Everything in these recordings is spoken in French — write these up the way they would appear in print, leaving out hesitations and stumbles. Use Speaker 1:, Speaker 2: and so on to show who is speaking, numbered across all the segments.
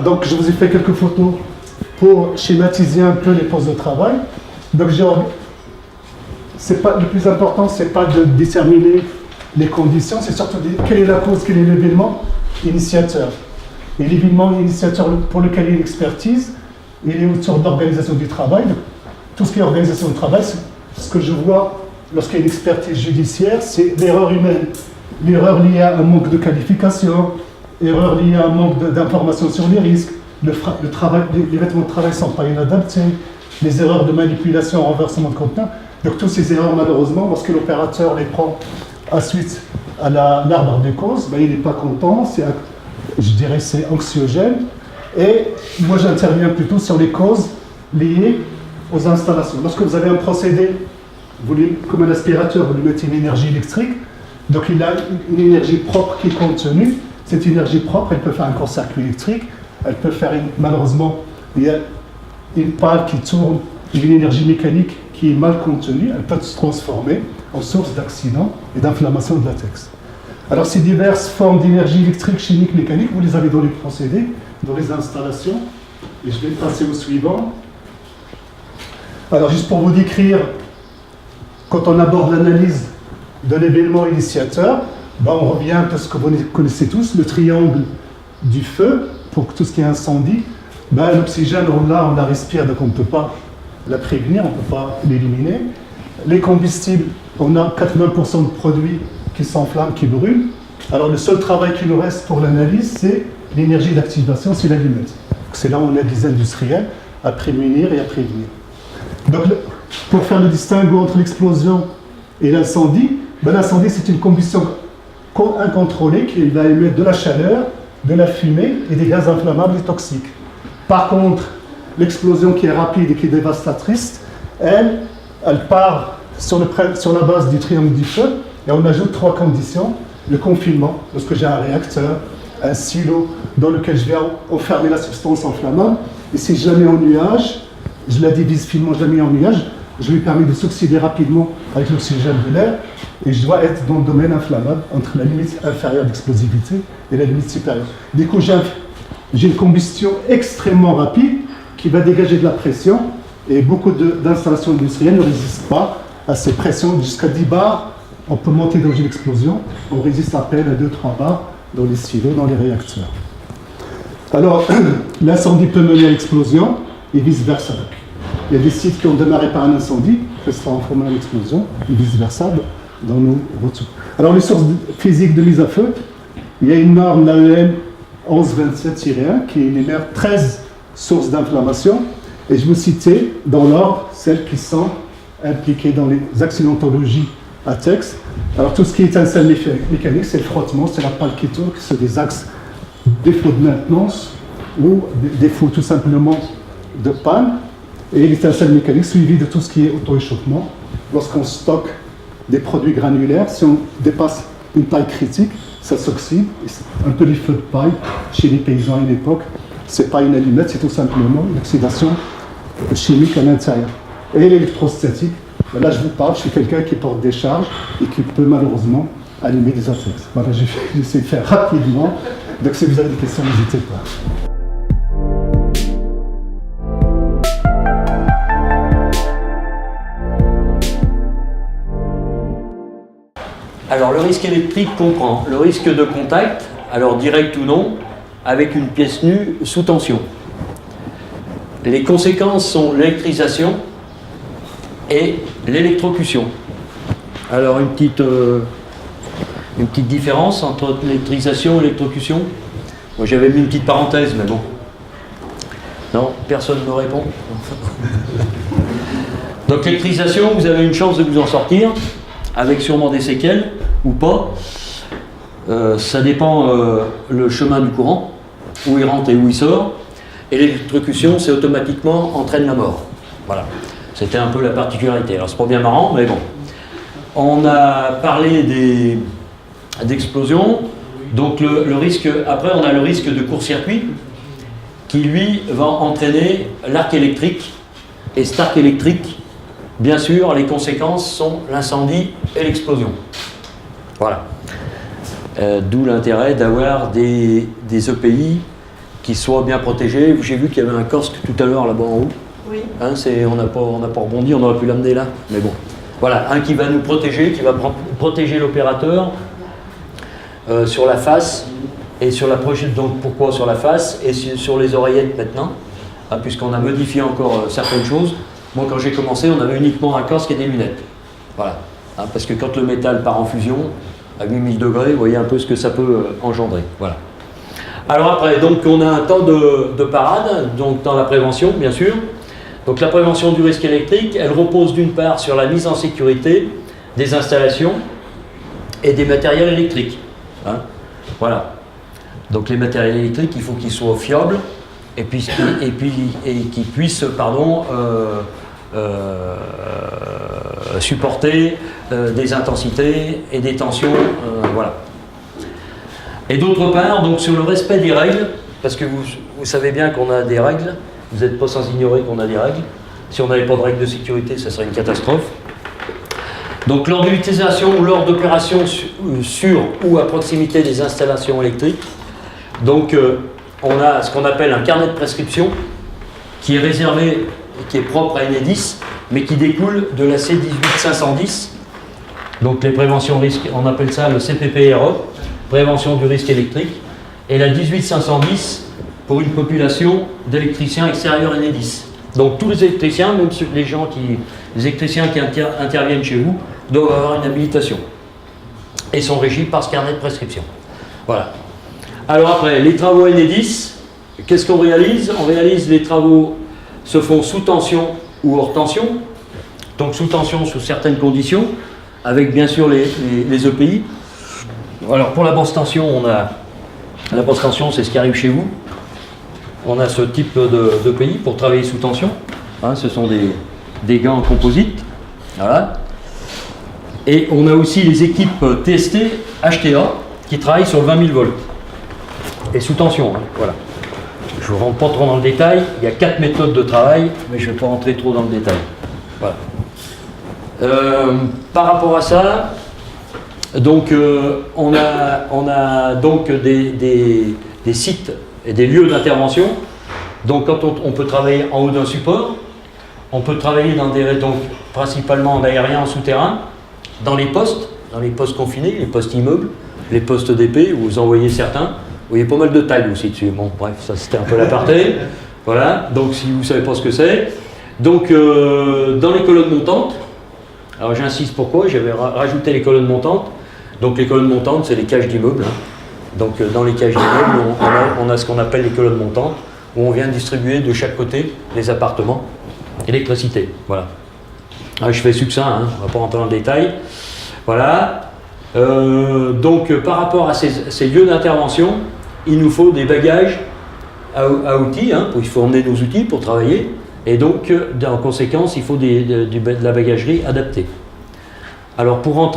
Speaker 1: donc je vous ai fait quelques photos pour schématiser un peu les postes de travail. Donc le plus important, c'est pas de déterminer les conditions, c'est surtout de quelle est la cause, quel est l'événement initiateur. Et l'événement initiateur pour lequel il y a une expertise, il est autour de l'organisation du travail. Donc, tout ce qui est organisation du travail, ce que je vois lorsqu'il y a une expertise judiciaire, c'est l'erreur humaine. L'erreur liée à un manque de qualification, l'erreur liée à un manque d'information sur les risques, les vêtements de travail ne sont pas inadaptés, les erreurs de manipulation, renversement de contenu. Donc toutes ces erreurs, malheureusement, lorsque l'opérateur les prend ensuite à l'arbre des causes, ben, il n'est pas content, je dirais c'est anxiogène. Et moi j'interviens plutôt sur les causes liées aux installations. Lorsque vous avez un procédé, comme un aspirateur, vous lui mettez une énergie électrique, donc il a une énergie propre qui est contenue. Cette énergie propre, elle peut faire un court-circuit électrique, elle peut faire, malheureusement, il y a une pale qui tourne, une énergie mécanique qui est mal contenue, elle peut se transformer en source d'accident et d'inflammation de latex. Alors ces diverses formes d'énergie électrique, chimique, mécanique, vous les avez dans les procédés, dans les installations, et je vais passer au suivant. Alors juste pour vous décrire, quand on aborde l'analyse de l'événement initiateur, ben on revient à ce que vous connaissez tous, le triangle du feu, pour tout ce qui est incendie. Ben, l'oxygène, on la respire, donc on ne peut pas la prévenir, on ne peut pas l'éliminer. Les combustibles, on a 80% de produits qui s'enflamment, qui brûlent. Alors le seul travail qui nous reste pour l'analyse, c'est l'énergie d'activation, c'est l'allumette. C'est là où on a des industriels à prémunir et à prévenir. Donc pour faire le distinguo entre l'explosion et l'incendie, ben, l'incendie c'est une combustion incontrôlée qui va émettre de la chaleur, de la fumée et des gaz inflammables et toxiques. Par contre, l'explosion qui est rapide et qui est dévastatrice, elle part sur la base du triangle du feu et on ajoute 3 conditions. Le confinement, lorsque j'ai un réacteur, un silo dans lequel je vais enfermer la substance inflammable, et si je la mets en nuage, je la divise finement, je la mets en nuage, je lui permets de s'oxyder rapidement avec l'oxygène de l'air, et je dois être dans le domaine inflammable entre la limite inférieure d'explosivité et la limite supérieure. Du coup, j'ai une combustion extrêmement rapide qui va dégager de la pression, et beaucoup d'installations industrielles ne résistent pas à ces pressions. Jusqu'à 10 bars, on peut monter dans une explosion, on résiste à peine à 2-3 bars dans les silos, dans les réacteurs. Alors, l'incendie peut mener à l'explosion et vice-versa. Il y a des sites qui ont démarré par un incendie, qui se transforment en explosion, et vice-versa dans nos retours. Alors, les sources physiques de mise à feu, il y a une norme, l'AEM 1127-1, qui énumère 13 sources d'inflammation, et je vous citais dans l'ordre celles qui sont impliquées dans les accidentologies à texte. Alors, tout ce qui est étincelle mécanique, c'est le frottement, c'est la pale qui tourne, c'est des axes défaut de maintenance ou défaut tout simplement de panne. Et l'étincelle mécanique suivi de tout ce qui est auto-échauffement. Lorsqu'on stocke des produits granulaires, si on dépasse une taille critique, ça s'oxyde. Un peu les feux de paille chez les paysans à une époque, c'est pas une allumette, c'est tout simplement une oxydation chimique à l'intérieur. Et l'électrostatique, là je vous parle, je suis quelqu'un qui porte des charges et qui peut malheureusement allumer des affects. Voilà, j'essaie de faire rapidement. Donc si vous avez des questions, n'hésitez pas.
Speaker 2: Alors le risque électrique comprend le risque de contact, alors direct ou non, avec une pièce nue sous tension. Les conséquences sont l'électrisation et l'électrocution. Alors une petite différence entre l'électrisation et l'électrocution. Moi j'avais mis une petite parenthèse, mais bon. Non, personne ne me répond. Donc l'électrisation, vous avez une chance de vous en sortir, avec sûrement des séquelles, ou pas. Ça dépend le chemin du courant, où il rentre et où il sort. Et l'électrocution, c'est automatiquement entraîne la mort. Voilà. C'était un peu la particularité. Alors c'est pas bien marrant, mais bon. On a parlé d'explosion. Donc le risque, après on a le risque de court-circuit, qui lui va entraîner l'arc électrique. Et cet arc électrique, bien sûr, les conséquences sont l'incendie et l'explosion. Voilà. D'où l'intérêt d'avoir des EPI qu'il soit bien protégé. J'ai vu qu'il y avait un Korsk tout à l'heure là-bas en haut.
Speaker 3: Oui.
Speaker 2: Hein, on n'a pas rebondi, on aurait pu l'amener là, mais bon. Voilà, un qui va nous protéger, qui va protéger l'opérateur sur la face et sur la prochaine. Donc pourquoi sur la face et sur les oreillettes maintenant, hein, puisqu'on a modifié encore certaines choses. Moi, quand j'ai commencé, on avait uniquement un Korsk et des lunettes. Voilà, hein, parce que quand le métal part en fusion à 8000 degrés, vous voyez un peu ce que ça peut engendrer. Voilà. Alors après, donc on a un temps de parade, donc dans la prévention, bien sûr. Donc la prévention du risque électrique, elle repose d'une part sur la mise en sécurité des installations et des matériels électriques. Hein, voilà. Donc les matériels électriques, il faut qu'ils soient fiables et qu'ils puissent, supporter des intensités et des tensions. Voilà. Et d'autre part, donc sur le respect des règles, parce que vous savez bien qu'on a des règles. Vous n'êtes pas sans ignorer qu'on a des règles. Si on n'avait pas de règles de sécurité, ça serait une catastrophe. Donc lors de l'utilisation ou lors d'opérations sur ou à proximité des installations électriques, donc on a ce qu'on appelle un carnet de prescription qui est réservé, qui est propre à Enedis, mais qui découle de la C18510. Donc les préventions risques, on appelle ça le CPPRE, prévention du risque électrique, et la 18510 pour une population d'électriciens extérieurs Enedis. Donc tous les électriciens, même les électriciens qui interviennent chez vous, doivent avoir une habilitation et sont régis par ce carnet de prescription. Voilà. Alors après, les travaux Enedis, qu'est-ce qu'on réalise? On réalise les travaux se font sous tension ou hors tension. Donc sous tension sous certaines conditions, avec bien sûr les EPI. Alors pour la basse tension, la basse tension, c'est ce qui arrive chez vous. On a ce type de pays pour travailler sous tension. Hein, ce sont des gants en composite. Voilà. Et on a aussi les équipes TST HTA qui travaillent sur le 20 000 volts. Et sous tension. Hein, voilà. Je ne rentre pas trop dans le détail. Il y a 4 méthodes de travail, mais je ne vais pas rentrer trop dans le détail. Voilà. Par rapport à ça, donc, on a donc des sites et des lieux d'intervention. Donc quand on peut travailler en haut d'un support, on peut travailler donc, principalement en aérien, en souterrain, dans les postes confinés, les postes immeubles, les postes d'épée, où vous en voyez certains. Vous voyez pas mal de tailles aussi dessus. Bon, bref, ça c'était un peu l'aparté. Voilà, donc si vous ne savez pas ce que c'est. Donc dans les colonnes montantes, alors j'insiste pourquoi, j'avais rajouté les colonnes montantes. Donc les colonnes montantes, c'est les cages d'immeubles. Hein. Donc dans les cages d'immeubles, on a ce qu'on appelle les colonnes montantes, où on vient distribuer de chaque côté les appartements, électricité. Voilà. Alors, je fais succinct, hein, on ne va pas rentrer dans le détail. Voilà. Donc par rapport à ces lieux d'intervention, il nous faut des bagages à outils, hein, il faut emmener nos outils pour travailler, et donc en conséquence, il faut de la bagagerie adaptée. Alors pour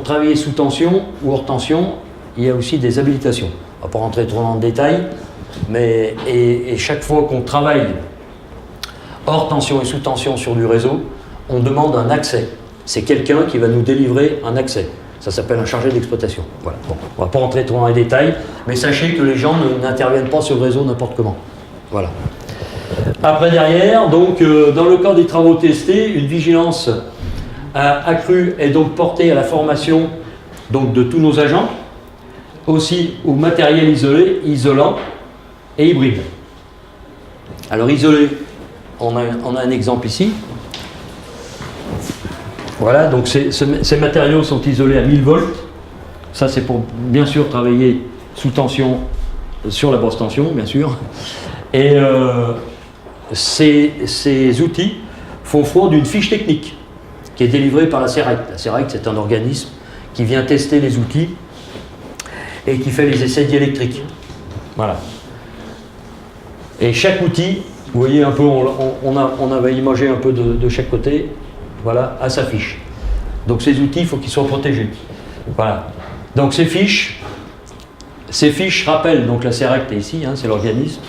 Speaker 2: travailler sous tension ou hors tension, il y a aussi des habilitations. On ne va pas rentrer trop dans le détail, mais et chaque fois qu'on travaille hors tension et sous tension sur du réseau, on demande un accès. C'est quelqu'un qui va nous délivrer un accès. Ça s'appelle un chargé d'exploitation. Voilà. Bon, on ne va pas rentrer trop dans les détails, mais sachez que les gens n'interviennent pas sur le réseau n'importe comment. Voilà. Après derrière, donc dans le cas des travaux testés, une vigilance accrue est donc portée à la formation donc, de tous nos agents, aussi au matériel isolant et hybride. Alors isolé, on a un exemple ici. Voilà, donc ces matériaux sont isolés à 1000 volts. Ça c'est pour bien sûr travailler sous tension, sur la basse tension bien sûr. Et ces outils font foi d'une fiche technique qui est délivrée par la CEREC. La CEREC, c'est un organisme qui vient tester les outils et qui fait les essais diélectriques. Voilà. Et chaque outil, vous voyez un peu, on avait imagé un peu de chaque côté, voilà, à sa fiche. Donc ces outils, il faut qu'ils soient protégés. Voilà. Donc ces fiches rappellent, donc la CEREC est ici, hein, c'est l'organisme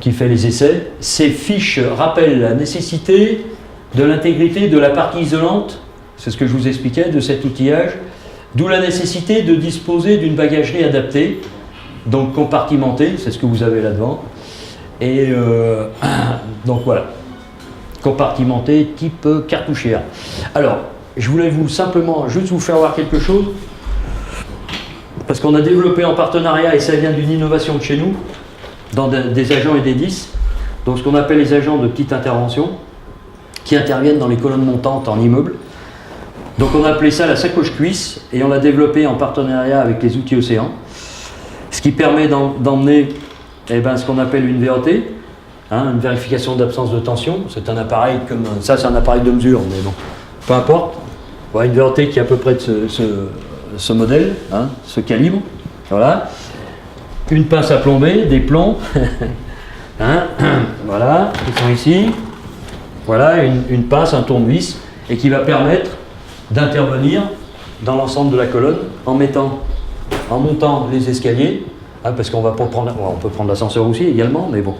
Speaker 2: qui fait les essais. Ces fiches rappellent la nécessité de l'intégrité de la partie isolante, c'est ce que je vous expliquais, de cet outillage, d'où la nécessité de disposer d'une bagagerie adaptée Donc compartimenté, c'est ce que vous avez là devant. Et donc voilà, compartimenté type cartouchière. Alors, je voulais simplement juste vous faire voir quelque chose, parce qu'on a développé en partenariat, et ça vient d'une innovation de chez nous, dans des agents et des 10, donc ce qu'on appelle les agents de petite intervention, qui interviennent dans les colonnes montantes en immeuble. Donc on a appelé ça la sacoche cuisse, et on l'a développé en partenariat avec les outils Océan, ce qui permet d'emmener ce qu'on appelle une VAT, une vérification d'absence de tension. C'est un appareil comme ça, c'est un appareil de mesure, mais bon, peu importe. Voilà, une VAT qui est à peu près de ce modèle, ce calibre. Voilà. Une pince à plomber, des plombs, voilà, qui sont ici. Voilà, une pince, un tournevis, et qui va permettre d'intervenir dans l'ensemble de la colonne en montant les escaliers, parce qu'on va pas prendre, on peut prendre l'ascenseur aussi également, mais bon,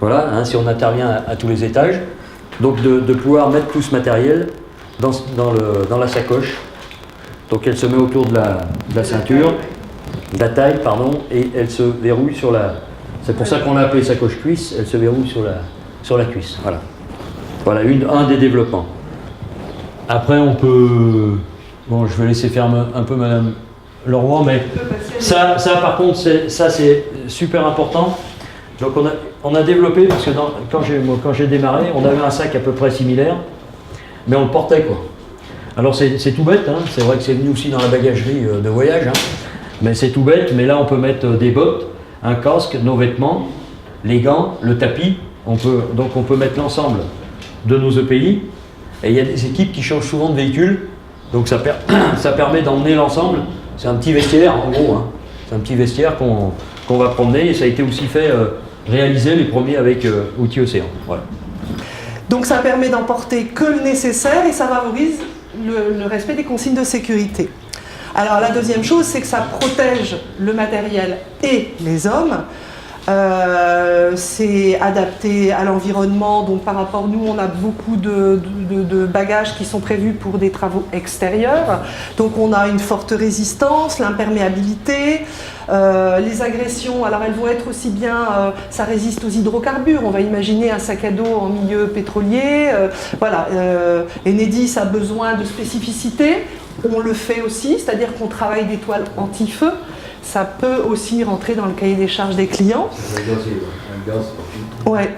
Speaker 2: voilà, si on intervient à tous les étages, donc de pouvoir mettre tout ce matériel dans la sacoche. Donc elle se met autour de la ceinture, de la taille, pardon, et elle se verrouille sur la. C'est pour ça qu'on l'a appelée sacoche cuisse. Elle se verrouille sur la cuisse. Voilà. Voilà un des développements. Après on peut. Bon, je vais laisser faire un peu Madame Leroy, mais ça par contre c'est super important. Donc on a développé, parce que quand j'ai démarré, on avait un sac à peu près similaire, mais on le portait quoi. Alors c'est tout bête, c'est vrai que c'est venu aussi dans la bagagerie de voyage, mais c'est tout bête, mais là on peut mettre des bottes, un casque, nos vêtements, les gants, le tapis, donc on peut mettre l'ensemble de nos EPI, et il y a des équipes qui changent souvent de véhicule, donc ça permet d'emmener l'ensemble, c'est un petit vestiaire en gros, c'est un petit vestiaire qu'on va promener, et ça a été aussi réalisé les premiers avec outils Océan. Voilà.
Speaker 3: Donc ça permet d'emporter que le nécessaire et ça favorise le respect des consignes de sécurité. Alors la deuxième chose, c'est que ça protège le matériel et les hommes. C'est adapté à l'environnement, donc par rapport, nous on a beaucoup de bagages qui sont prévus pour des travaux extérieurs, donc on a une forte résistance, l'imperméabilité, les agressions, alors elles vont être aussi bien, ça résiste aux hydrocarbures, on va imaginer un sac à dos en milieu pétrolier, voilà, Enedis a besoin de spécificité, on le fait aussi, c'est-à-dire qu'on travaille des toiles anti-feu. Ça peut aussi rentrer dans le cahier des charges des clients. Ouais.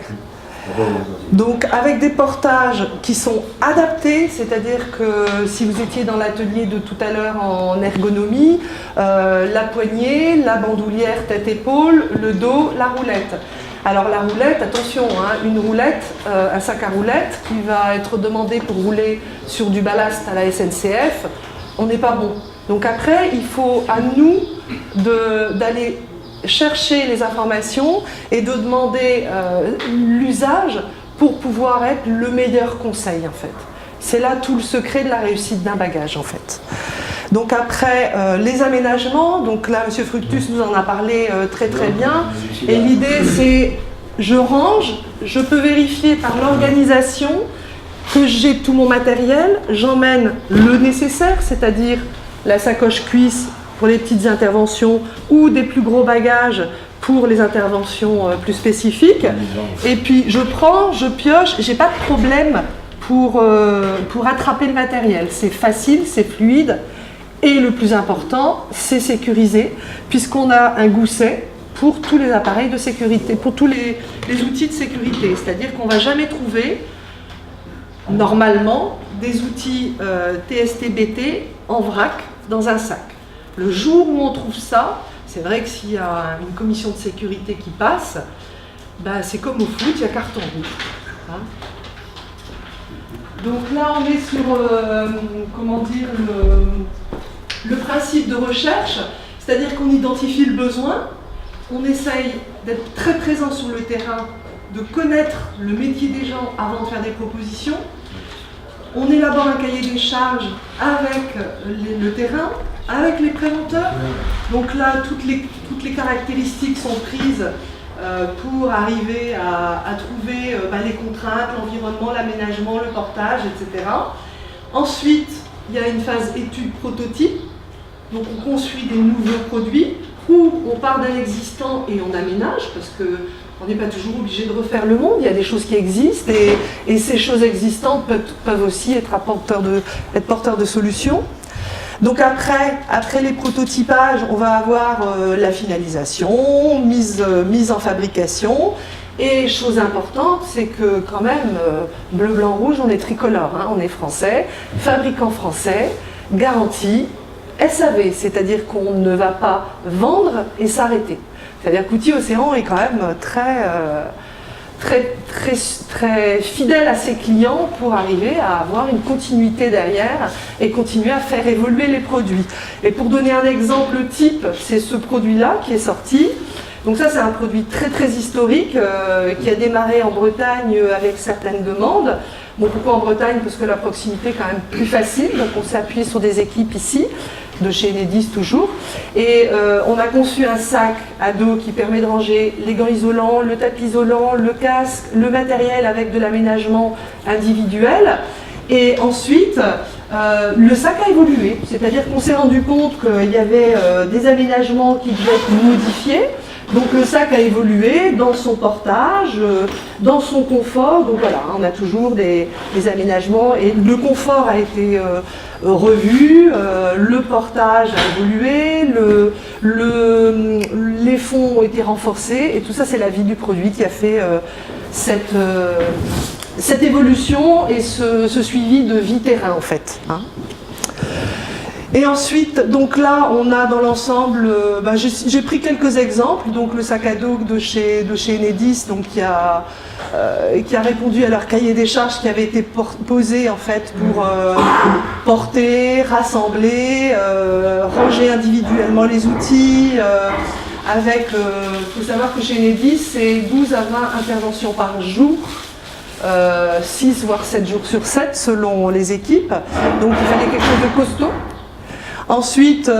Speaker 3: Donc avec des portages qui sont adaptés, c'est-à-dire que si vous étiez dans l'atelier de tout à l'heure en ergonomie, la poignée, la bandoulière tête-épaule, le dos, la roulette. Alors la roulette, attention, une roulette, un sac à roulettes qui va être demandé pour rouler sur du ballast à la SNCF, on n'est pas bon. Donc après, il faut à nous d'aller chercher les informations et de demander l'usage pour pouvoir être le meilleur conseil en fait. C'est là tout le secret de la réussite d'un bagage en fait. Donc après, les aménagements, donc là M. Fructus nous en a parlé très bien, et l'idée c'est, je range, je peux vérifier par l'organisation que j'ai tout mon matériel, j'emmène le nécessaire, c'est-à-dire la sacoche cuisse pour les petites interventions ou des plus gros bagages pour les interventions plus spécifiques. Et puis je prends, je pioche, j'ai pas de problème pour attraper le matériel. C'est facile, c'est fluide et le plus important, c'est sécurisé puisqu'on a un gousset pour tous les appareils de sécurité, pour tous les outils de sécurité. C'est-à-dire qu'on ne va jamais trouver normalement des outils TST-BT en vrac dans un sac. Le jour où on trouve ça, c'est vrai que s'il y a une commission de sécurité qui passe, c'est comme au foot, il y a carton rouge. Donc là, on est sur le principe de recherche, c'est-à-dire qu'on identifie le besoin, on essaye d'être très présent sur le terrain, de connaître le métier des gens avant de faire des propositions. On élabore un cahier des charges avec le terrain, avec les préventeurs. Donc là, toutes les caractéristiques sont prises pour arriver à trouver les contraintes, l'environnement, l'aménagement, le portage, etc. Ensuite, il y a une phase étude prototype. Donc on construit des nouveaux produits où on part d'un existant et on aménage, parce qu'on n'est pas toujours obligé de refaire le monde, il y a des choses qui existent, et ces choses existantes peuvent aussi être porteurs de solutions. Donc après les prototypages, on va avoir la finalisation, mise en fabrication. Et chose importante, c'est que quand même, bleu, blanc, rouge, on est tricolore, hein, on est français, fabricant français, garantie, SAV, c'est-à-dire qu'on ne va pas vendre et s'arrêter. C'est-à-dire qu'Outils Océan est quand même très fidèle à ses clients pour arriver à avoir une continuité derrière et continuer à faire évoluer les produits. Et pour donner un exemple type, c'est ce produit-là qui est sorti. Donc ça, c'est un produit très historique qui a démarré en Bretagne avec certaines demandes. Bon, pourquoi en Bretagne? Parce que la proximité est quand même plus facile, donc on s'est appuyé sur des équipes ici, de chez Enedis toujours. Et on a conçu un sac à dos qui permet de ranger les gants isolants, le tapis isolant, le casque, le matériel avec de l'aménagement individuel. Et ensuite, le sac a évolué, c'est-à-dire qu'on s'est rendu compte qu'il y avait des aménagements qui devaient être modifiés. Donc le sac a évolué dans son portage, dans son confort, donc voilà, on a toujours des aménagements et le confort a été revu, le portage a évolué, les fonds ont été renforcés et tout ça c'est la vie du produit qui a fait cette évolution et ce suivi de vie terrain en fait. Hein. Et ensuite, donc là, on a dans l'ensemble, j'ai pris quelques exemples. Donc le sac à dos de chez Enedis, donc qui a répondu à leur cahier des charges qui avait été posé en fait pour porter, rassembler, ranger individuellement les outils. Il faut savoir que chez Enedis, c'est 12 à 20 interventions par jour. 6 voire 7 jours sur 7 selon les équipes. Donc il fallait quelque chose de costaud. Ensuite,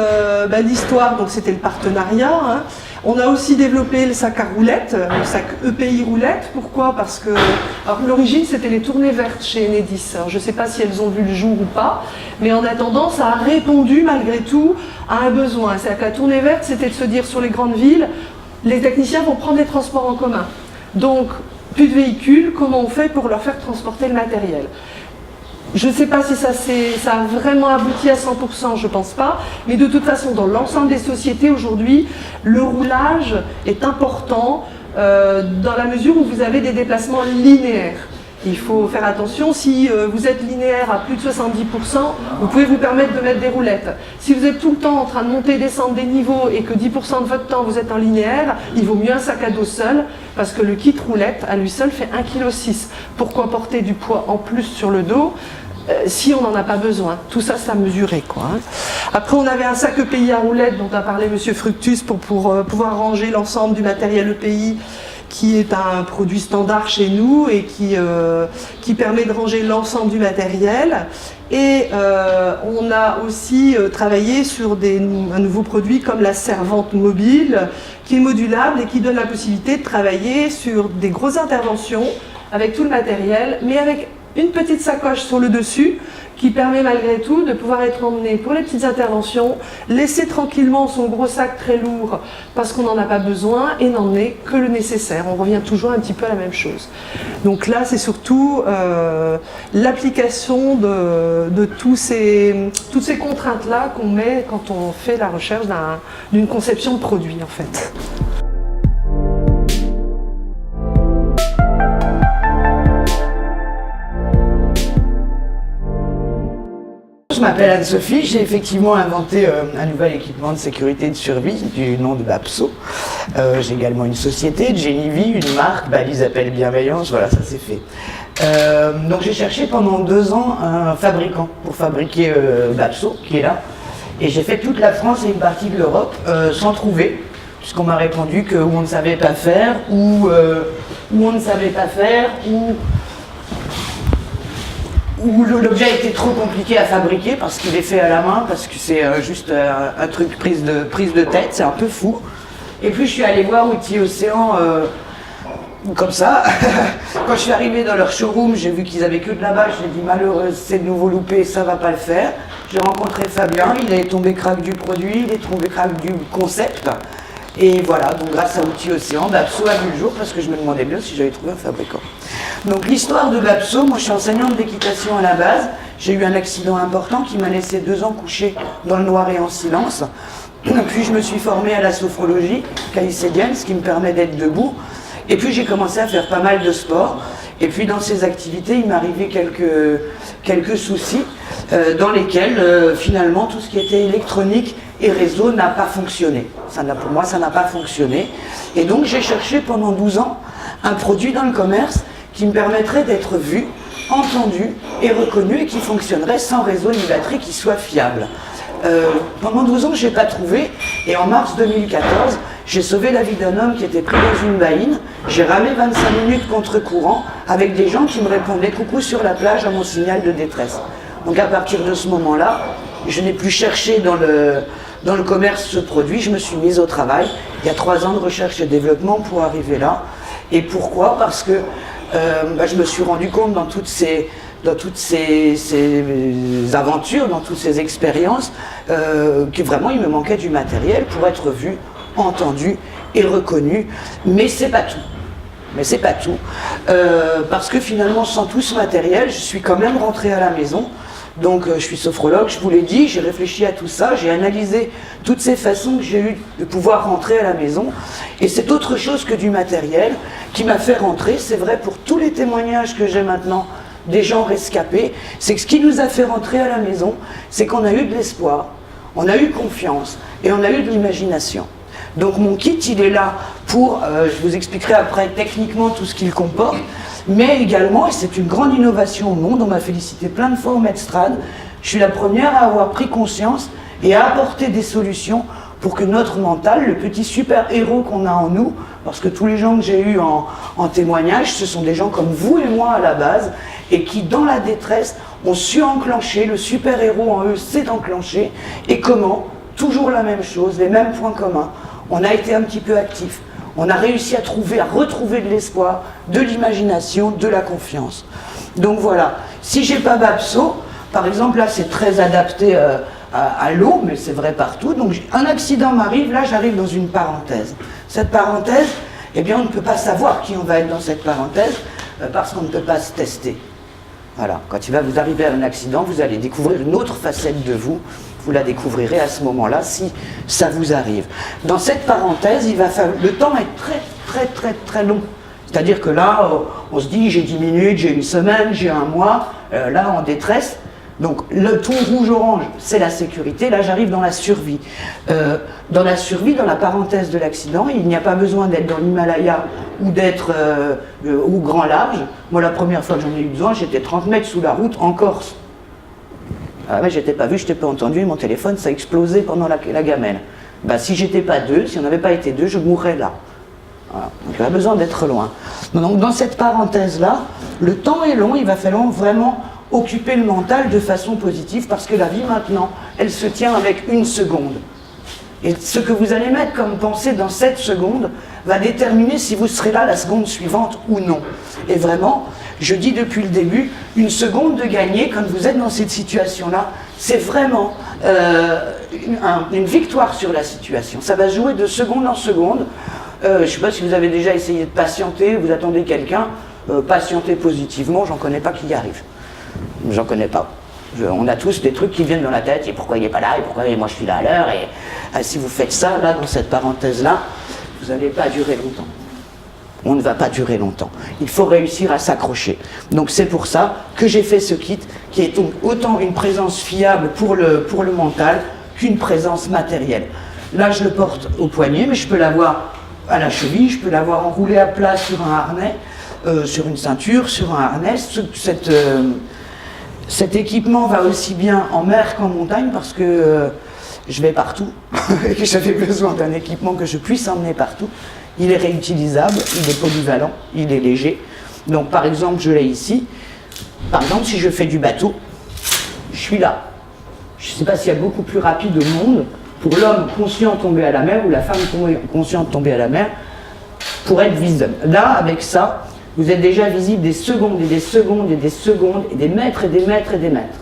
Speaker 3: l'histoire, donc c'était le partenariat. Hein. On a aussi développé le sac à roulettes, le sac EPI roulette. Pourquoi? Parce que l'origine c'était les tournées vertes chez Enedis. Alors, je ne sais pas si elles ont vu le jour ou pas, mais en attendant, ça a répondu malgré tout à un besoin. C'est-à-dire que la tournée verte, c'était de se dire sur les grandes villes, les techniciens vont prendre les transports en commun. Donc, plus de véhicules, comment on fait pour leur faire transporter le matériel? Je ne sais pas si ça a vraiment abouti à 100%, je ne pense pas, mais de toute façon, dans l'ensemble des sociétés aujourd'hui, le roulage est important dans la mesure où vous avez des déplacements linéaires. Il faut faire attention, si vous êtes linéaire à plus de 70%, vous pouvez vous permettre de mettre des roulettes. Si vous êtes tout le temps en train de monter et descendre des niveaux et que 10% de votre temps vous êtes en linéaire, il vaut mieux un sac à dos seul, parce que le kit roulette à lui seul fait 1,6 kg. Pourquoi porter du poids en plus sur le dos si on n'en a pas besoin? Tout ça, c'est à mesurer, quoi. Hein. Après, on avait un sac EPI à roulettes dont a parlé M. Fructus pour pouvoir ranger l'ensemble du matériel EPI qui est un produit standard chez nous et qui permet de ranger l'ensemble du matériel. Et on a aussi travaillé sur un nouveau produit comme la servante mobile qui est modulable et qui donne la possibilité de travailler sur des grosses interventions avec tout le matériel, mais avec une petite sacoche sur le dessus qui permet malgré tout de pouvoir être emmené pour les petites interventions, laisser tranquillement son gros sac très lourd parce qu'on n'en a pas besoin et n'emmener que le nécessaire. On revient toujours un petit peu à la même chose. Donc là, c'est surtout l'application de toutes ces contraintes-là qu'on met quand on fait la recherche d'une conception de produit en fait.
Speaker 4: Je m'appelle Anne-Sophie, j'ai effectivement inventé un nouvel équipement de sécurité et de survie du nom de Bapso. J'ai également une société, Genivi, une marque, Balise Appel Bienveillance, voilà, ça c'est fait. Donc j'ai cherché pendant 2 ans un fabricant pour fabriquer Bapso, qui est là. Et j'ai fait toute la France et une partie de l'Europe sans trouver, puisqu'on m'a répondu que ou on ne savait pas faire, ou on ne savait pas faire, où l'objet était trop compliqué à fabriquer parce qu'il est fait à la main, parce que c'est juste un truc prise de tête, c'est un peu fou. Et puis je suis allée voir Outils Océan comme ça, quand je suis arrivé dans leur showroom, j'ai vu qu'ils avaient que de la bâche, j'ai dit malheureuse, c'est de nouveau loupé, ça va pas le faire. J'ai rencontré Fabien, il est tombé crack du produit, il est tombé crack du concept. Et voilà, donc grâce à Outils Océan, Bapso a vu le jour parce que je me demandais bien si j'avais trouvé un fabricant. Donc l'histoire de Bapso, moi je suis enseignante d'équitation à la base, j'ai eu un accident important qui m'a laissé 2 ans couché dans le noir et en silence. Puis je me suis formée à la sophrologie caïcédienne, ce qui me permet d'être debout. Et puis j'ai commencé à faire pas mal de sport. Et puis dans ces activités, il m'est arrivé quelques soucis dans lesquels finalement tout ce qui était électronique et réseau n'a pas fonctionné. Pour moi, ça n'a pas fonctionné. Et donc j'ai cherché pendant 12 ans un produit dans le commerce qui me permettrait d'être vu, entendu et reconnu et qui fonctionnerait sans réseau ni batterie, qui soit fiable. Pendant 12 ans, je n'ai pas trouvé, et en mars 2014, j'ai sauvé la vie d'un homme qui était pris dans une baïne. J'ai ramé 25 minutes contre courant avec des gens qui me répondaient « coucou sur la plage » à mon signal de détresse. Donc à partir de ce moment-là, je n'ai plus cherché dans le commerce ce produit, je me suis mise au travail. Il y a 3 ans de recherche et développement pour arriver là. Et pourquoi ? Parce que je me suis rendu compte dans toutes ces aventures, dans toutes ces expériences, que vraiment il me manquait du matériel pour être vu, entendu et reconnu. Mais c'est pas tout. Parce que finalement, sans tout ce matériel, je suis quand même rentrée à la maison. Donc je suis sophrologue, je vous l'ai dit, j'ai réfléchi à tout ça, j'ai analysé toutes ces façons que j'ai eues de pouvoir rentrer à la maison. Et c'est autre chose que du matériel qui m'a fait rentrer. C'est vrai pour tous les témoignages que j'ai maintenant des gens rescapés, c'est que ce qui nous a fait rentrer à la maison, c'est qu'on a eu de l'espoir, on a eu confiance et on a eu de l'imagination. Donc mon kit, il est là pour, je vous expliquerai après techniquement tout ce qu'il comporte, mais également, et c'est une grande innovation au monde, on m'a félicité plein de fois au Medstrad, je suis la première à avoir pris conscience et à apporter des solutions pour que notre mental, le petit super-héros qu'on a en nous, parce que tous les gens que j'ai eus en témoignage, ce sont des gens comme vous et moi à la base, et qui, dans la détresse, ont su enclencher, le super-héros en eux s'est enclenché, et comment ? Toujours la même chose, les mêmes points communs. On a été un petit peu actifs, on a réussi à retrouver de l'espoir, de l'imagination, de la confiance. Donc voilà, si j'ai pas Bapso, par exemple là c'est très adapté à l'eau, mais c'est vrai partout, donc un accident m'arrive, là j'arrive dans une parenthèse. Cette parenthèse, eh bien on ne peut pas savoir qui on va être dans cette parenthèse, parce qu'on ne peut pas se tester. Voilà, quand il va vous arriver un accident, vous allez découvrir une autre facette de vous. Vous la découvrirez à ce moment-là si ça vous arrive. Dans cette parenthèse, le temps est très long. C'est-à-dire que là, on se dit j'ai 10 minutes, j'ai une semaine, j'ai un mois, là en détresse. Donc le ton rouge-orange, c'est la sécurité. Là, j'arrive dans la survie. Dans la survie, dans la parenthèse de l'accident, il n'y a pas besoin d'être dans l'Himalaya ou d'être au grand large. Moi, la première fois que j'en ai eu besoin, j'étais 30 mètres sous la route en Corse. Ah ouais, j'étais pas vu, j'étais pas entendu, mon téléphone, ça a explosé pendant la gamelle. Bah, si j'étais pas 2, si on n'avait pas été 2, je mourrais là. Voilà. Donc il n'y a pas besoin d'être loin. Donc dans cette parenthèse-là, le temps est long, il va falloir vraiment occuper le mental de façon positive parce que la vie maintenant, elle se tient avec 1 seconde. Et ce que vous allez mettre comme pensée dans cette seconde va déterminer si vous serez là la seconde suivante ou non. Et vraiment, je dis depuis le début, 1 seconde de gagner quand vous êtes dans cette situation-là, c'est vraiment une victoire sur la situation. Ça va jouer de seconde en seconde. Je ne sais pas si vous avez déjà essayé de patienter, vous attendez quelqu'un, patienter positivement, j'en connais pas qui y arrive. J'en connais pas. On a tous des trucs qui viennent dans la tête, et pourquoi il n'est pas là, et pourquoi moi je suis là à l'heure, et si vous faites ça, là, dans cette parenthèse-là, vous n'allez pas durer longtemps. On ne va pas durer longtemps. Il faut réussir à s'accrocher. Donc c'est pour ça que j'ai fait ce kit, qui est donc autant une présence fiable pour le mental, qu'une présence matérielle. Là, je le porte au poignet, mais je peux l'avoir à la cheville, je peux l'avoir enroulé à plat sur un harnais, sur une ceinture, sur un harnais. Cet équipement va aussi bien en mer qu'en montagne parce que je vais partout et que j'avais besoin d'un équipement que je puisse emmener partout. Il est réutilisable, il est polyvalent, il est léger. Donc par exemple, je l'ai ici. Par exemple, si je fais du bateau, je suis là. Je ne sais pas s'il y a beaucoup plus rapide au monde pour l'homme conscient tomber à la mer ou la femme consciente tomber à la mer. pour être visible. Là, avec ça, vous êtes déjà visible des secondes et des secondes et des secondes et des mètres et des mètres et des mètres.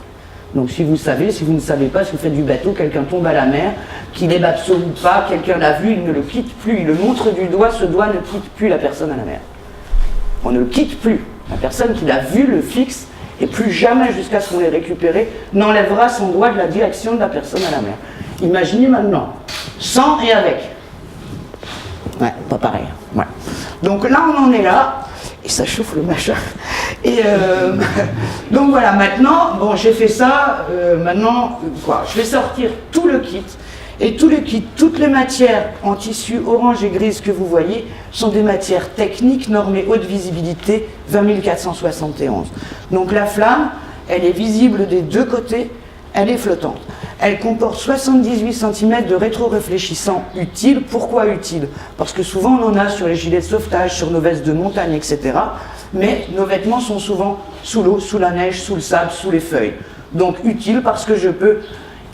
Speaker 4: Donc si vous savez, si vous ne savez pas, si vous faites du bateau, quelqu'un tombe à la mer, qu'il est Bapso ou pas, quelqu'un l'a vu, il ne le quitte plus, il le montre du doigt, ce doigt ne quitte plus la personne à la mer. On ne le quitte plus. La personne qui l'a vu le fixe et plus jamais jusqu'à ce qu'on l'ait récupéré n'enlèvera son doigt de la direction de la personne à la mer. Imaginez maintenant, sans et avec. Ouais, pas pareil. Ouais. Donc là, on en est là. Et ça chauffe le machin. Et donc voilà, maintenant, bon, j'ai fait ça, maintenant, quoi, je vais sortir tout le kit. Et tout le kit, toutes les matières en tissu orange et grise que vous voyez sont des matières techniques normées haute visibilité 20471. Donc la flamme, elle est visible des deux côtés, elle est flottante. Elle comporte 78 cm de rétro-réfléchissant utile. Pourquoi utile? Parce que souvent on en a sur les gilets de sauvetage, sur nos vestes de montagne, etc. Mais nos vêtements sont souvent sous l'eau, sous la neige, sous le sable, sous les feuilles. Donc utile parce que je peux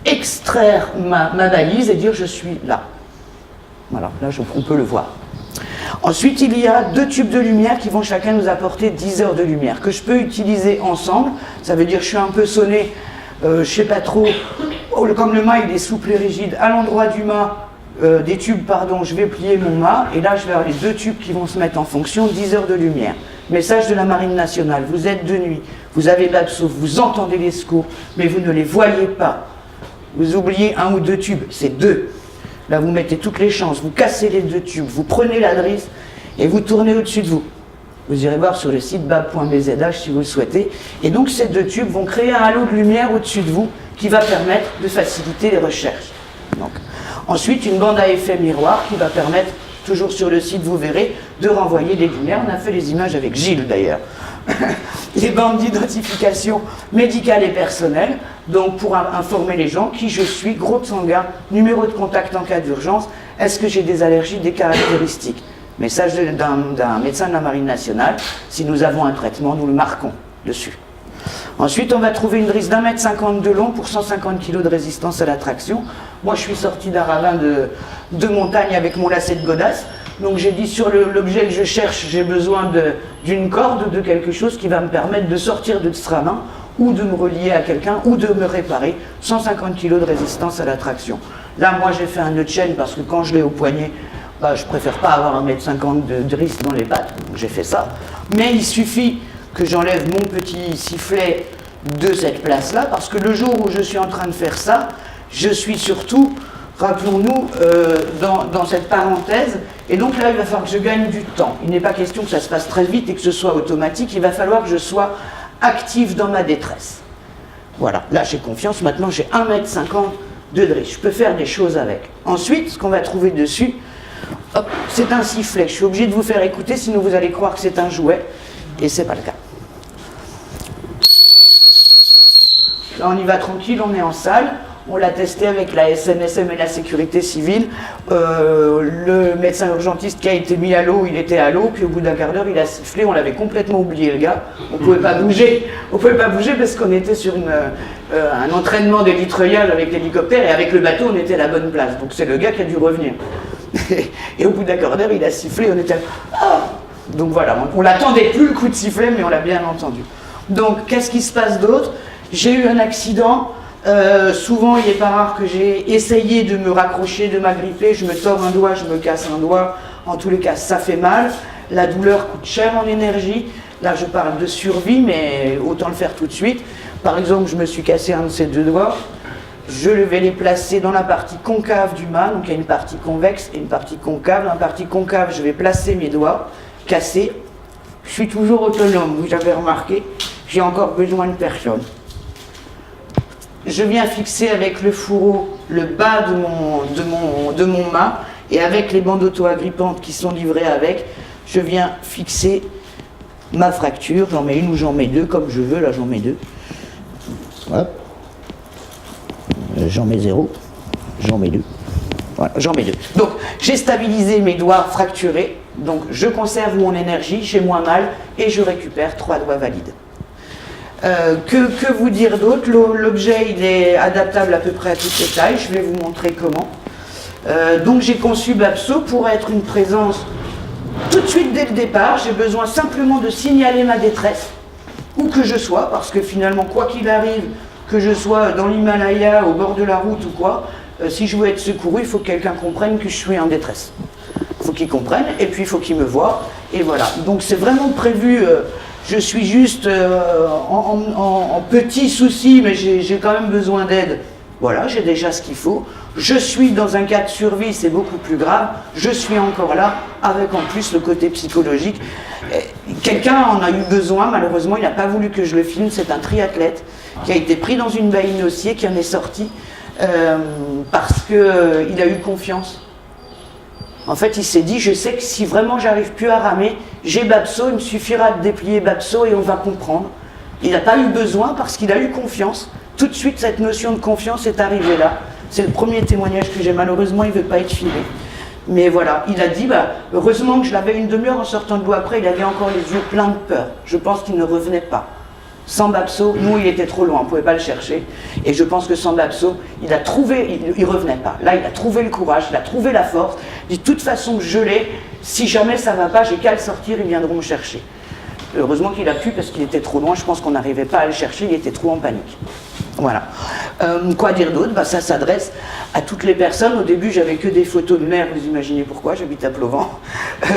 Speaker 4: extraire ma valise et dire je suis là. Voilà, là on peut le voir. Ensuite, il y a 2 tubes de lumière qui vont chacun nous apporter 10 heures de lumière que je peux utiliser ensemble. Ça veut dire que je suis un peu sonné, je sais pas trop, comme le mât il est souple et rigide, à l'endroit du mât, des tubes, pardon, je vais plier mon mât et là je vais avoir les 2 tubes qui vont se mettre en fonction, 10 heures de lumière. Message de la Marine nationale, vous êtes de nuit, vous avez Bapso, vous entendez les secours, mais vous ne les voyez pas. Vous oubliez 1 ou 2 tubes, c'est 2. Là, vous mettez toutes les chances, vous cassez les 2 tubes, vous prenez la drisse et vous tournez au-dessus de vous. Vous irez voir sur le site bab.bzh si vous le souhaitez. Et donc, ces 2 tubes vont créer un halo de lumière au-dessus de vous qui va permettre de faciliter les recherches. Donc, ensuite, une bande à effet miroir qui va permettre, toujours sur le site, vous verrez, de renvoyer des lumières. On a fait les images avec Gilles, d'ailleurs. Les bandes d'identification médicale et personnelle, donc pour informer les gens qui je suis, groupe sanguin, numéro de contact en cas d'urgence, est-ce que j'ai des allergies, des caractéristiques. Message d'un médecin de la Marine nationale, si nous avons un traitement, nous le marquons dessus. Ensuite, on va trouver une drisse d'1,50 m de long pour 150 kg de résistance à la traction. Moi, je suis sorti d'un ravin de montagne avec mon lacet de godasse. Donc j'ai dit sur l'objet que je cherche, j'ai besoin d'une corde, de quelque chose qui va me permettre de sortir de ce ravin ou de me relier à quelqu'un ou de me réparer. 150 kg de résistance à la traction. Là, moi, j'ai fait un nœud de chaîne parce que quand je l'ai au poignet, bah, je préfère pas avoir 1,50 m de drisse dans les pattes. J'ai fait ça. Mais il suffit que j'enlève mon petit sifflet de cette place-là parce que le jour où je suis en train de faire ça, je suis surtout... Rappelons-nous, dans cette parenthèse, et donc là, il va falloir que je gagne du temps. Il n'est pas question que ça se passe très vite et que ce soit automatique, il va falloir que je sois active dans ma détresse. Voilà, là j'ai confiance, maintenant j'ai 1,50 m de drisse, je peux faire des choses avec. Ensuite, ce qu'on va trouver dessus, c'est un sifflet. Je suis obligé de vous faire écouter, sinon vous allez croire que c'est un jouet, et c'est pas le cas. Là on y va tranquille, on est en salle. On l'a testé avec la SNSM et la sécurité civile. Le médecin urgentiste qui a été mis à l'eau, il était à l'eau, puis au bout d'un quart d'heure, il a sifflé, on l'avait complètement oublié, le gars. On ne pouvait pas bouger. On ne pouvait pas bouger parce qu'on était sur un entraînement d'hélitreuillage avec l'hélicoptère, et avec le bateau, on était à la bonne place. Donc c'est le gars qui a dû revenir. Et au bout d'un quart d'heure, il a sifflé, on était... Ah. Donc voilà, on l'attendait plus le coup de sifflet, mais on l'a bien entendu. Donc qu'est-ce qui se passe d'autre? J'ai eu un accident. Souvent, il n'est pas rare que j'ai essayé de me raccrocher, de m'agripper, je me tords un doigt, je me casse un doigt. En tous les cas, ça fait mal. La douleur coûte cher en énergie. Là, je parle de survie, mais autant le faire tout de suite. Par exemple, je me suis cassé un de ces 2 doigts. Je vais les placer dans la partie concave du mât. Donc, il y a une partie convexe et une partie concave. Dans la partie concave, je vais placer mes doigts cassés. Je suis toujours autonome, vous avez remarqué. J'ai encore besoin de personne. Je viens fixer avec le fourreau le bas de mon mât, et avec les bandes auto-agrippantes qui sont livrées avec, je viens fixer ma fracture. J'en mets une ou j'en mets 2, comme je veux. Là, j'en mets 2. Hop. J'en mets 0. J'en mets 2. Voilà, j'en mets 2. Donc, j'ai stabilisé mes doigts fracturés. Donc, je conserve mon énergie, j'ai moins mal, et je récupère 3 doigts valides. Que vous dire d'autre? L'objet, il est adaptable à peu près à toutes les tailles. Je vais vous montrer comment. Donc j'ai conçu Bapso pour être une présence tout de suite dès le départ, j'ai besoin simplement de signaler ma détresse, où que je sois, parce que finalement, quoi qu'il arrive, que je sois dans l'Himalaya, au bord de la route ou quoi, si je veux être secouru, il faut que quelqu'un comprenne que je suis en détresse. Il faut qu'il comprenne, et puis il faut qu'il me voie, et voilà. Donc c'est vraiment prévu, je suis juste en petit souci, mais j'ai quand même besoin d'aide. Voilà, j'ai déjà ce qu'il faut. Je suis dans un cas de survie, c'est beaucoup plus grave. Je suis encore là, avec en plus le côté psychologique. Quelqu'un en a eu besoin, malheureusement, il n'a pas voulu que je le filme. C'est un triathlète qui a été pris dans une baie inociée, qui en est sorti parce qu'il a eu confiance. En fait, il s'est dit, je sais que si vraiment j'arrive plus à ramer, j'ai Bapso, il me suffira de déplier Bapso et on va comprendre. Il n'a pas eu besoin parce qu'il a eu confiance. Tout de suite, cette notion de confiance est arrivée là. C'est le premier témoignage que j'ai. Malheureusement, il ne veut pas être filmé. Mais voilà, il a dit, heureusement que je l'avais une demi-heure en sortant de l'eau après, il avait encore les yeux pleins de peur. Je pense qu'il ne revenait pas. Sans Bapso, nous, il était trop loin, on ne pouvait pas le chercher. Et je pense que sans Bapso, il a trouvé, il ne revenait pas. Là, il a trouvé le courage, il a trouvé la force. De toute façon, je l'ai. Si jamais ça ne va pas, j'ai qu'à le sortir, ils viendront me chercher. Heureusement qu'il a pu parce qu'il était trop loin, je pense qu'on n'arrivait pas à le chercher, il était trop en panique. Voilà. Quoi dire d'autre? Ça s'adresse à toutes les personnes. Au début, j'avais que des photos de mer, vous imaginez pourquoi, j'habite à Plovent.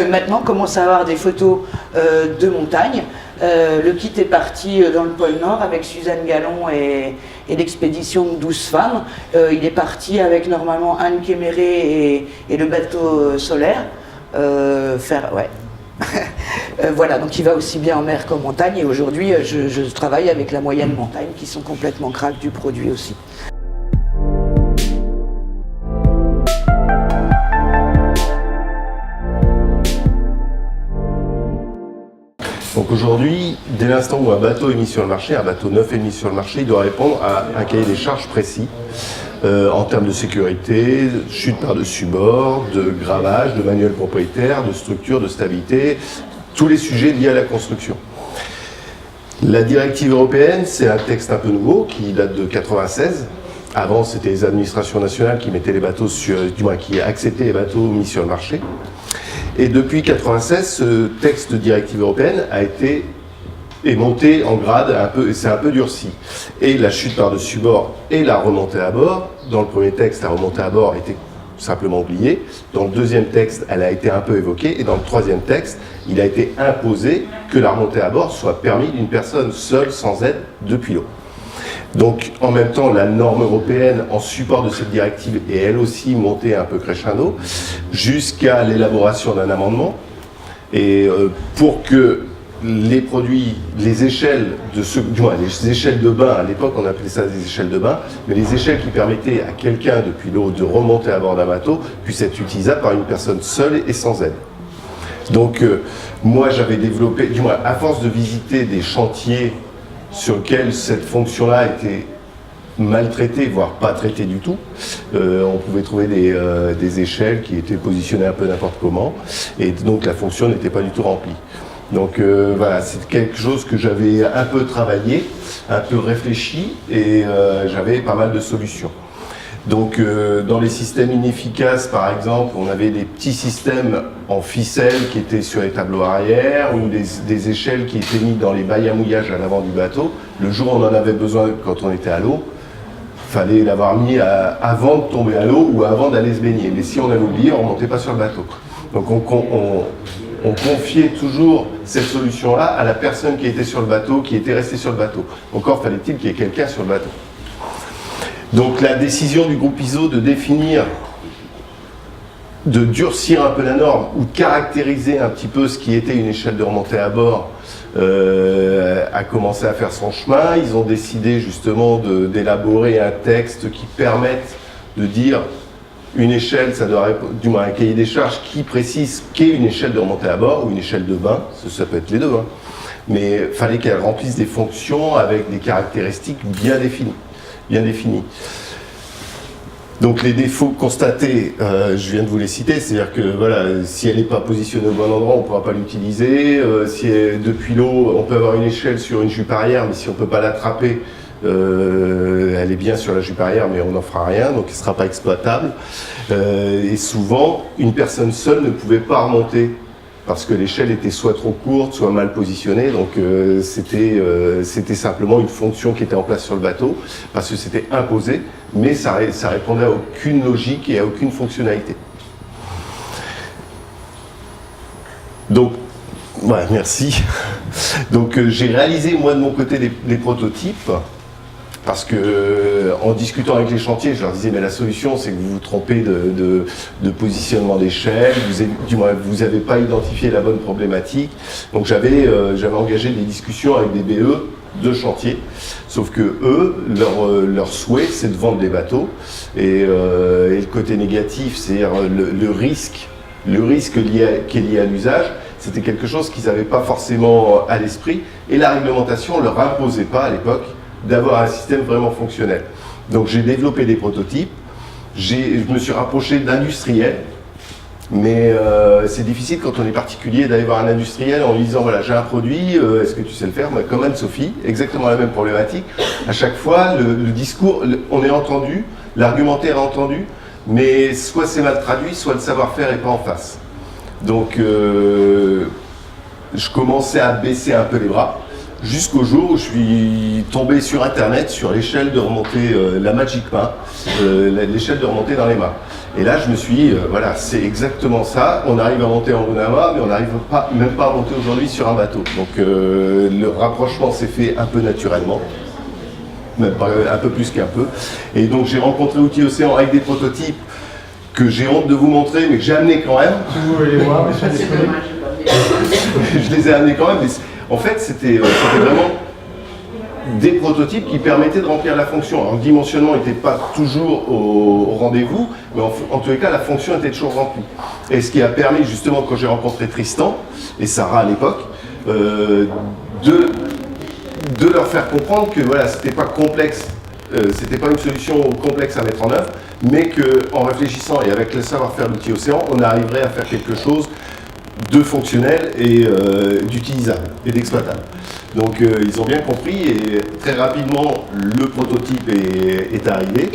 Speaker 4: Maintenant, on commence à avoir des photos de montagne. Le kit est parti dans le pôle Nord avec Suzanne Gallon et l'expédition de 12 femmes. Il est parti avec normalement Anne Kéméré et le bateau solaire. Voilà, donc il va aussi bien en mer qu'en montagne, et aujourd'hui je travaille avec la moyenne montagne qui sont complètement craques du produit aussi.
Speaker 5: Donc aujourd'hui, dès l'instant où un bateau est mis sur le marché, un bateau neuf est mis sur le marché, il doit répondre à un cahier des charges précis. En termes de sécurité, chute par-dessus bord, de gravage, de manuel propriétaire, de structure, de stabilité, tous les sujets liés à la construction. La directive européenne, c'est un texte un peu nouveau qui date de 1996. Avant, c'était les administrations nationales qui mettaient les bateaux qui acceptaient les bateaux mis sur le marché. Et depuis 1996, ce texte de directive européenne est monté en grade, c'est un peu durci. Et la chute par-dessus bord et la remontée à bord, dans le premier texte, la remontée à bord était simplement oubliée. Dans le deuxième texte, elle a été un peu évoquée. Et dans le troisième texte, il a été imposé que la remontée à bord soit permise d'une personne seule, sans aide, depuis l'eau. Donc, en même temps, la norme européenne, en support de cette directive, est elle aussi montée un peu crescendo, jusqu'à l'élaboration d'un amendement. Et pour que les produits, les échelles les échelles de bain, à l'époque on appelait ça des échelles de bain, mais les échelles qui permettaient à quelqu'un depuis l'eau de remonter à bord d'un bateau puissent être utilisables par une personne seule et sans aide. Donc moi j'avais développé, à force de visiter des chantiers sur lesquels cette fonction-là était maltraitée, voire pas traitée du tout, on pouvait trouver des échelles qui étaient positionnées un peu n'importe comment, et donc la fonction n'était pas du tout remplie. Donc voilà, c'est quelque chose que j'avais un peu travaillé, un peu réfléchi, et j'avais pas mal de solutions. Donc dans les systèmes inefficaces, par exemple, on avait des petits systèmes en ficelle qui étaient sur les tableaux arrière, ou des échelles qui étaient mises dans les bailles à mouillage à l'avant du bateau. Le jour où on en avait besoin quand on était à l'eau, il fallait l'avoir mis avant de tomber à l'eau ou avant d'aller se baigner. Mais si on avait oublié, on ne remontait pas sur le bateau. Donc on confiait toujours cette solution-là à la personne qui était sur le bateau, qui était restée sur le bateau. Encore fallait-il qu'il y ait quelqu'un sur le bateau. Donc la décision du groupe ISO de définir, de durcir un peu la norme, ou de caractériser un petit peu ce qui était une échelle de remontée à bord, a commencé à faire son chemin. Ils ont décidé justement d'élaborer un texte qui permette de dire une échelle, ça doit du moins un cahier des charges qui précise qu'est une échelle de remontée à bord ou une échelle de bain, ça peut être les deux, hein. Mais il fallait qu'elle remplisse des fonctions avec des caractéristiques bien définies. Donc les défauts constatés, je viens de vous les citer, c'est-à-dire que voilà, si elle n'est pas positionnée au bon endroit, on ne pourra pas l'utiliser. Si depuis l'eau, on peut avoir une échelle sur une jupe arrière, mais si on ne peut pas l'attraper, elle est bien sur la jupe arrière, mais on n'en fera rien, donc elle ne sera pas exploitable. Et souvent, une personne seule ne pouvait pas remonter parce que l'échelle était soit trop courte, soit mal positionnée, donc c'était simplement une fonction qui était en place sur le bateau, parce que c'était imposé, mais ça répondait à aucune logique et à aucune fonctionnalité. Donc, ouais, merci. Donc j'ai réalisé moi de mon côté les prototypes, parce que en discutant avec les chantiers, je leur disais mais la solution c'est que vous vous trompez de positionnement d'échelle, vous n'avez pas identifié la bonne problématique. Donc j'avais engagé des discussions avec des BE de chantier, sauf que eux, leur souhait c'est de vendre des bateaux, et le côté négatif, c'est le risque qui est lié à l'usage. C'était quelque chose qu'ils n'avaient pas forcément à l'esprit, et la réglementation ne leur imposait pas à l'époque d'avoir un système vraiment fonctionnel. Donc j'ai développé des prototypes, je me suis rapproché d'industriels, mais c'est difficile quand on est particulier d'aller voir un industriel en lui disant voilà j'ai un produit, est-ce que tu sais le faire? Comme Anne-Sophie, exactement la même problématique. À chaque fois le discours, on est entendu, l'argumentaire est entendu, mais soit c'est mal traduit, soit le savoir-faire n'est pas en face. Donc je commençais à baisser un peu les bras, jusqu'au jour où je suis tombé sur internet sur l'échelle de remontée, la Magic Main, l'échelle de remontée dans les mains. Et là je me suis dit, voilà, c'est exactement ça, on arrive à monter en Lunama, mais on n'arrive même pas à monter aujourd'hui sur un bateau. Donc le rapprochement s'est fait un peu naturellement, même pas un peu plus qu'un peu. Et donc j'ai rencontré Outils Océan avec des prototypes que j'ai honte de vous montrer, mais que j'ai amenés quand même.
Speaker 1: Vous voulez les voir, mais
Speaker 5: je les ai amenés quand même, mais en fait c'était vraiment des prototypes qui permettaient de remplir la fonction. Alors le dimensionnement n'était pas toujours au rendez-vous, mais en tous les cas la fonction était toujours remplie. Et ce qui a permis justement, quand j'ai rencontré Tristan et Sarah à l'époque, de leur faire comprendre que voilà, c'était pas complexe, c'était pas une solution complexe à mettre en œuvre, mais qu'en réfléchissant et avec le savoir-faire d'Outils Océan, on arriverait à faire quelque chose de fonctionnel et d'utilisable et d'exploitable. Donc ils ont bien compris, et très rapidement le prototype est arrivé.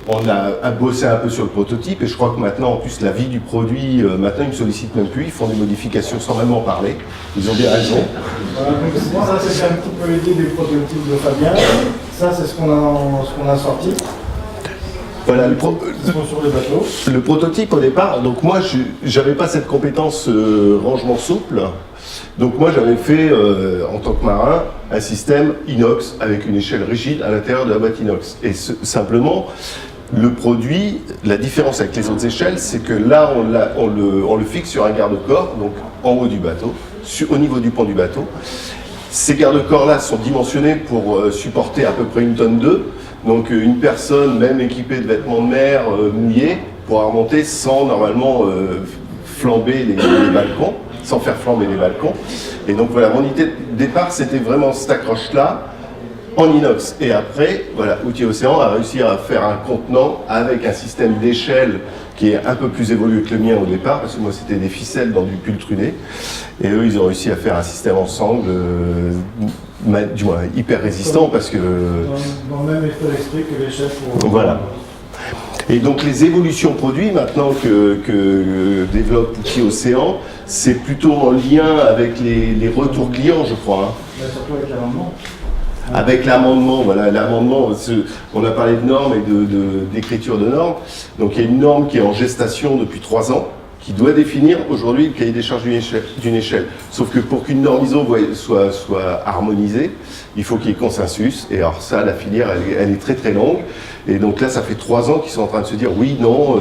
Speaker 5: On a bossé un peu sur le prototype, et je crois que maintenant, en plus, la vie du produit, maintenant ils ne me sollicitent même plus, ils font des modifications sans même en parler. Ils ont bien raison.
Speaker 6: Voilà, donc ça c'est un petit peu l'idée des prototypes de Fabien. Ça c'est ce qu'on a sorti.
Speaker 5: Voilà,
Speaker 6: Sur les bateaux.
Speaker 5: le prototype au départ, donc moi je n'avais pas cette compétence rangement souple, donc moi j'avais fait en tant que marin un système inox avec une échelle rigide à l'intérieur de la boîte inox. Et simplement le produit, la différence avec les autres échelles, c'est que là on le fixe sur un garde-corps, donc en haut du bateau, au niveau du pont du bateau. Ces garde-corps là sont dimensionnés pour supporter à peu près 1,2 tonnes. Donc une personne, même équipée de vêtements de mer mouillés, pourra remonter sans normalement flamber les balcons, sans faire flamber les balcons. Et donc voilà, mon idée de départ, c'était vraiment cette accroche-là en inox. Et après, voilà, Outils Océan a réussi à faire un contenant avec un système d'échelle qui est un peu plus évolué que le mien au départ, parce que moi c'était des ficelles dans du pultruné. Et eux, ils ont réussi à faire un système ensemble, du moins hyper résistant, parce que...
Speaker 6: Dans le même état d'esprit que l'échelle pour...
Speaker 5: Voilà. Et donc les évolutions produits maintenant que développe Outils Océan, c'est plutôt en lien avec les retours clients, je crois. Hein.
Speaker 6: Surtout avec l'amendement.
Speaker 5: Avec l'amendement, voilà, l'amendement, on a parlé de normes et d'écriture de normes. Donc il y a une norme qui est en gestation depuis 3 ans, qui doit définir aujourd'hui le cahier des charges d'une échelle. Sauf que pour qu'une norme ISO soit harmonisée, il faut qu'il y ait consensus. Et alors ça, la filière, elle est très très longue. Et donc là, ça fait 3 ans qu'ils sont en train de se dire oui, non,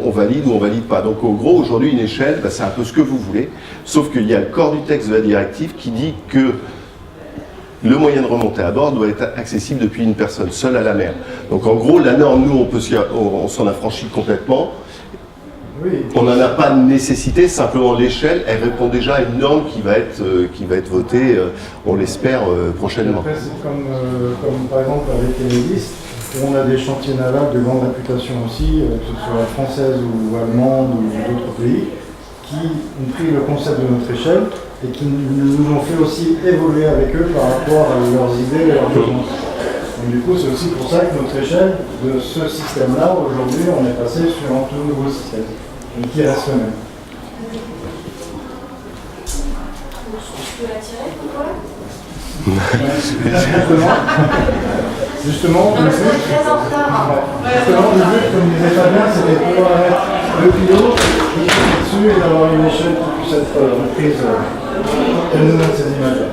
Speaker 5: on valide ou on valide pas. Donc au gros, aujourd'hui, une échelle, c'est un peu ce que vous voulez. Sauf qu'il y a le corps du texte de la directive qui dit que le moyen de remonter à bord doit être accessible depuis une personne seule à la mer. Donc en gros, la norme, nous, on s'en affranchit complètement.
Speaker 6: Oui.
Speaker 5: On n'en a pas de nécessité, simplement l'échelle, elle répond déjà à une norme qui va être votée, on l'espère, prochainement.
Speaker 6: Après, c'est comme par exemple avec Enedis, où on a des chantiers navals de grande réputation aussi, que ce soit française ou allemande ou d'autres pays, qui ont pris le concept de notre échelle et qui nous ont fait aussi évoluer avec eux par rapport à leurs idées et leurs besoins. Donc du coup, c'est aussi pour ça que notre échelle, de ce système-là, aujourd'hui, on est passé sur un tout nouveau système, et qui reste le même. Justement, le but, comme disait Fabien, c'était de pouvoir mettre le pilote dessus et d'avoir une échelle qui puisse être reprise elle-même ces images-là.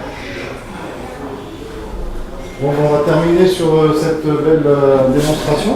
Speaker 6: Bon, on va terminer sur cette belle démonstration.